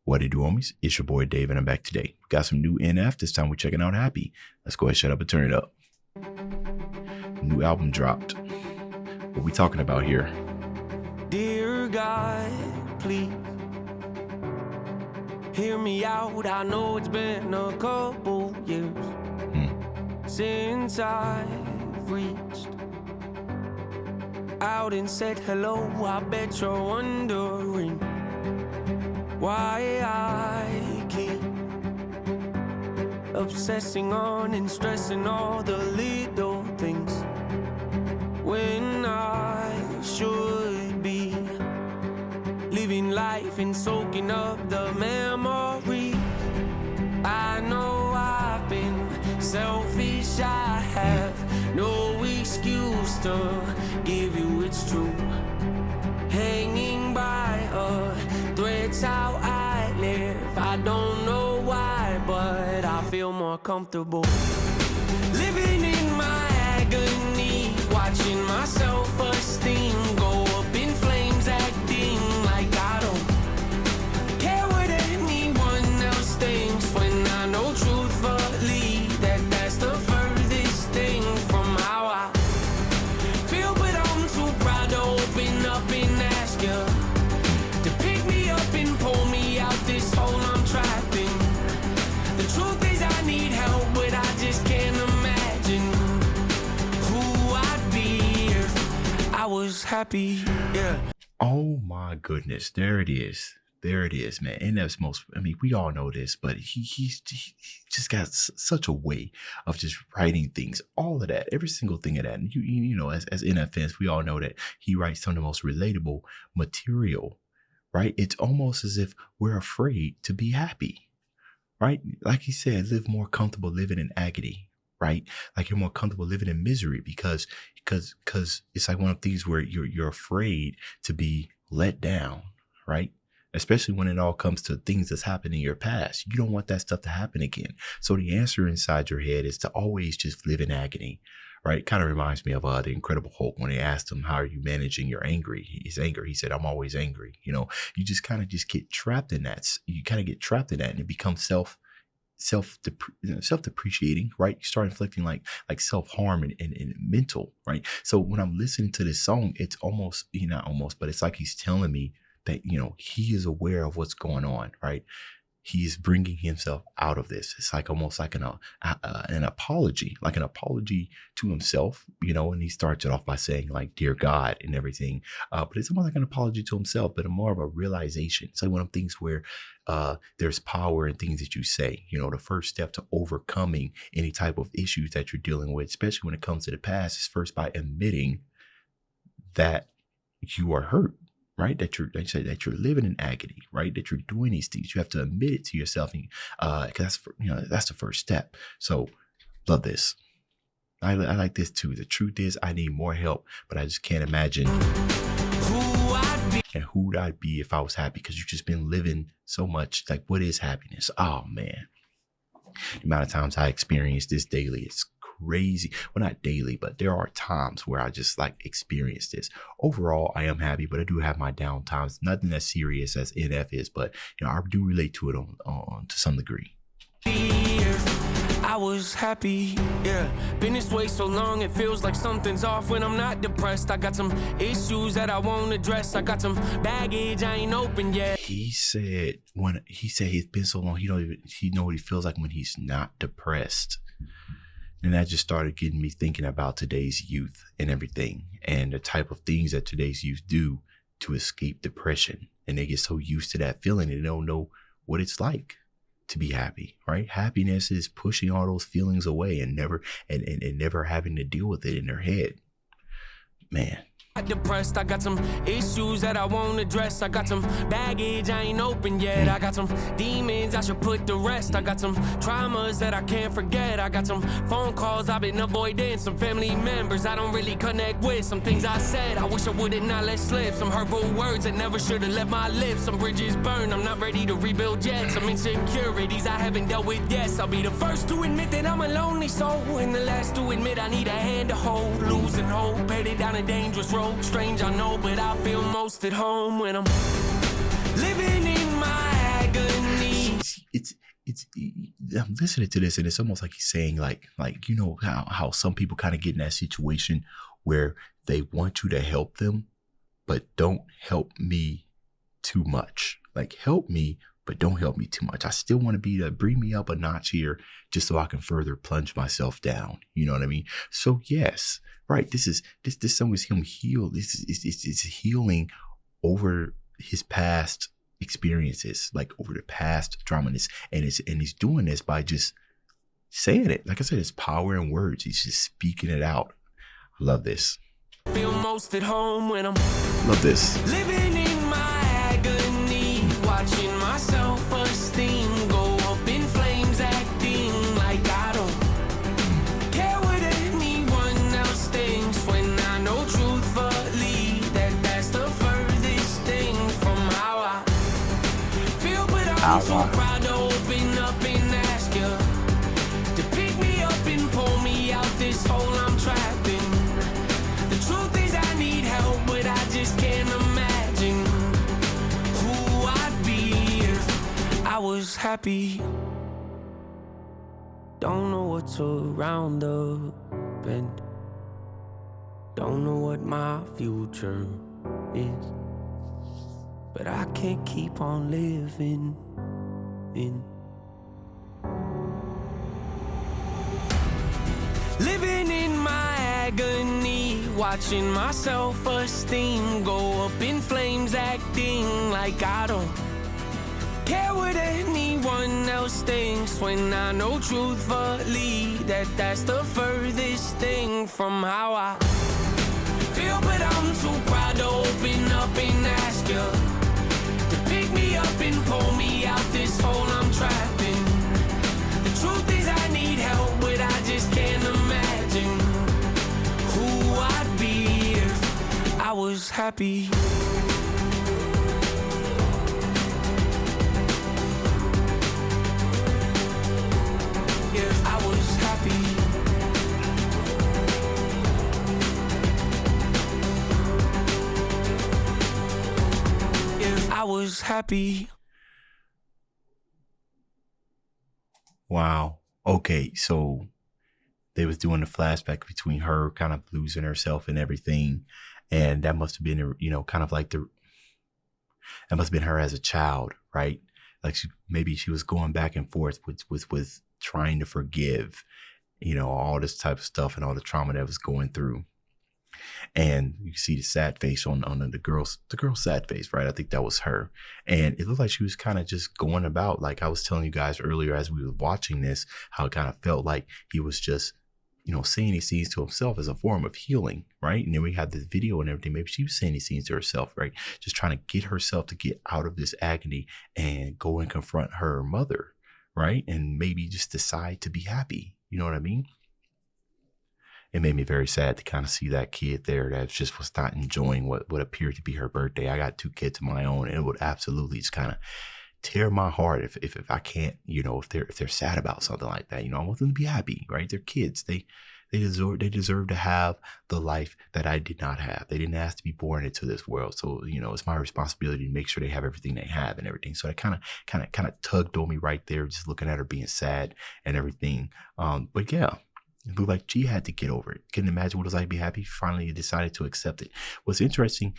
What it do, homies? It's your boy Dave, and I'm back today. Got some new NF. This time we're checking out Happy. Let's go ahead, shut up, and turn it up. New album dropped. What we talking about here? Dear God, please hear me out. I know it's been a couple years since I've reached out and said hello. I bet you're wondering why I keep obsessing on and stressing all the little things when I should be living life and soaking up the memories. I know I've been selfish, I have no excuse to give you it's true. Hanging by a thread's how I live. I don't know why, but I feel more comfortable living in my agony, watching my self-esteem go up in flames, acting like I don't care what anyone else thinks, when I know truthfully that that's the furthest thing from how I feel. But I'm too proud to open up and ask you to pick me up and pull me out this hole I'm trapped in. The truth is I need help, but I just can't imagine who I'd be if I was happy. Yeah. Oh my goodness, there it is. There it is, man. And that's we all know this, but he just got such a way of just writing things, all of that, every single thing of that. And you know, as NF fans, we all know that he writes some of the most relatable material, right? It's almost as if we're afraid to be happy, right? Like he said, live more comfortable living in agony, right? Like you're more comfortable living in misery because it's like one of these where you're afraid to be let down, right? Especially when it all comes to things that's happened in your past. You don't want that stuff to happen again. So the answer inside your head is to always just live in agony, right? It kind of reminds me of the Incredible Hulk when they asked him, how are you managing your his anger? He said, I'm always angry. You know, you just kind of just get trapped in that. You kind of get trapped in that, and it becomes self-depreciating, right? You start inflicting like self-harm and mental, right? So when I'm listening to this song, it's almost, not almost, but it's like he's telling me that, he is aware of what's going on, right? He is bringing himself out of this. It's like almost like an apology, to himself, and he starts it off by saying like, dear God and everything. But it's almost like an apology to himself, but more of a realization. It's like one of the things where there's power in things that you say. The first step to overcoming any type of issues that you're dealing with, especially when it comes to the past, is first by admitting that you are hurt. Right, that you're living in agony, right? That you're doing these things. You have to admit it to yourself, because that's the first step. So, love this. I like this too. The truth is, I need more help, but I just can't imagine who I'd be if I was happy. Because you've just been living so much. Like, what is happiness? Oh man, the amount of times I experience this daily, it's crazy. Well, not daily, but there are times where I just experience this. Overall, I am happy, but I do have my down times. Nothing as serious as NF is, but I do relate to it on to some degree. I was happy, yeah. Been this way so long, it feels like something's off when I'm not depressed. I got some issues that I won't address. I got some baggage I ain't opened yet. He said it's been so long, he know what he feels like when he's not depressed. And that just started getting me thinking about today's youth and everything, and the type of things that today's youth do to escape depression. And they get so used to that feeling, they don't know what it's like to be happy, right? Happiness is pushing all those feelings away and never having to deal with it in their head. Man. Depressed, I got some issues that I won't address. I got some baggage I ain't opened yet. I got some demons I should put to rest. I got some traumas that I can't forget. I got some phone calls I've been avoiding. Some family members I don't really connect with. Some things I said I wish I would've not let slip. Some hurtful words that never should've left my lips. Some bridges burned, I'm not ready to rebuild yet. Some insecurities I haven't dealt with yet. I'll be the first to admit that I'm a lonely soul, and the last to admit I need a hand to hold. Losing hope, headed down a dangerous road. Strange, I know, but I feel most at home when I'm living in my agony. it's I'm listening to this, and it's almost like he's saying like you know how some people kind of get in that situation where they want you to help them, but don't help me too much. Like, help me, but don't help me too much. I still want to be to bring me up a notch here just so I can further plunge myself down. You know what I mean? So yes, right. This song is him healed. It's healing over his past experiences, like over the past trauma. And he's doing this by just saying it. Like I said, it's power in words. He's just speaking it out. I love this. Feel most at home when I'm Love this. living in my agony, watching my self-esteem go up in flames, acting like I don't care what anyone else thinks, when I know truthfully that that's the furthest thing from how I feel. But I'm too proud to open up and ask you to pick me up and pull me out this hole I'm trapped in. The truth is I need help, but I just can't imagine who I'd be if I was happy. Don't know what's around the bend, don't know what my future is, but I can't keep on living in my agony, watching my self-esteem go up in flames, acting like I don't care what anyone else thinks, when I know truthfully that that's the furthest thing from how I feel. But I'm too proud to open up and ask you to pick me up and pull me out this hole I'm trapped in. The truth is I need help, but I just can't imagine who I'd be if I was happy. If I was happy. If I was happy. Wow. Okay, so they was doing the flashback between her kind of losing herself and everything, and that must have been, you know, kind of like that must have been her as a child, right? Like maybe she was going back and forth with trying to forgive, you know, all this type of stuff and all the trauma that was going through. And you see the sad face on the girl's sad face, right? I think that was her. And it looked like she was kind of just going about, like I was telling you guys earlier as we were watching this, how it kind of felt like he was just, you know, saying these things to himself as a form of healing, right? And then we had the video and everything. Maybe she was saying these things to herself, right? Just trying to get herself to get out of this agony and go and confront her mother, right? And maybe just decide to be happy. You know what I mean? It made me very sad to kind of see that kid there that just was not enjoying what appeared to be her birthday. I got 2 kids of my own, and it would absolutely just kind of tear my heart if I can't, you know, if they're sad about something like that. You know, I want them to be happy, right? They're kids. They deserve to have the life that I did not have. They didn't ask to be born into this world. So, you know, it's my responsibility to make sure they have everything they have and everything. So it kind of tugged on me right there, just looking at her being sad and everything. But yeah. It looked like she had to get over it. Couldn't imagine what it was like to be happy. Finally decided to accept it. What's interesting,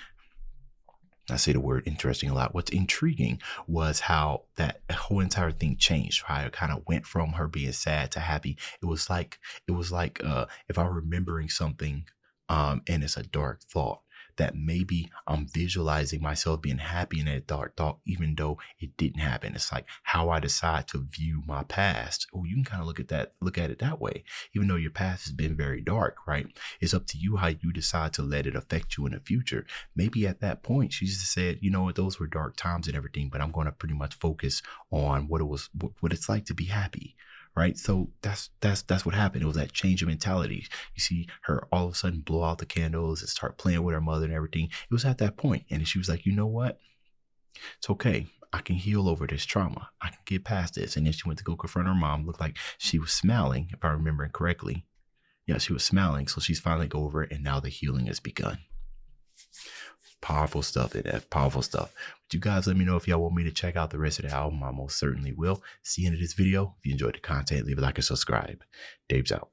I say the word interesting a lot. What's intriguing was how that whole entire thing changed. How it kind of went from her being sad to happy. It was like if I'm remembering something, and it's a dark thought, that maybe I'm visualizing myself being happy in that dark thought, even though it didn't happen. It's like how I decide to view my past. Oh, you can kind of look at it that way. Even though your past has been very dark, right? It's up to you how you decide to let it affect you in the future. Maybe at that point, she just said, you know what, those were dark times and everything, but I'm going to pretty much focus on what it's like to be happy. Right. So that's what happened. It was that change of mentality. You see her all of a sudden blow out the candles and start playing with her mother and everything. It was at that point. And she was like, you know what? It's OK. I can heal over this trauma. I can get past this. And then she went to go confront her mom. Looked like she was smiling, if I remember correctly. Yeah, she was smiling. So she's finally go over it. And now the healing has begun. Powerful stuff, NF. Powerful stuff. But you guys let me know if y'all want me to check out the rest of the album. I most certainly will. See you in this video. If you enjoyed the content, leave a like and subscribe. Dave's out.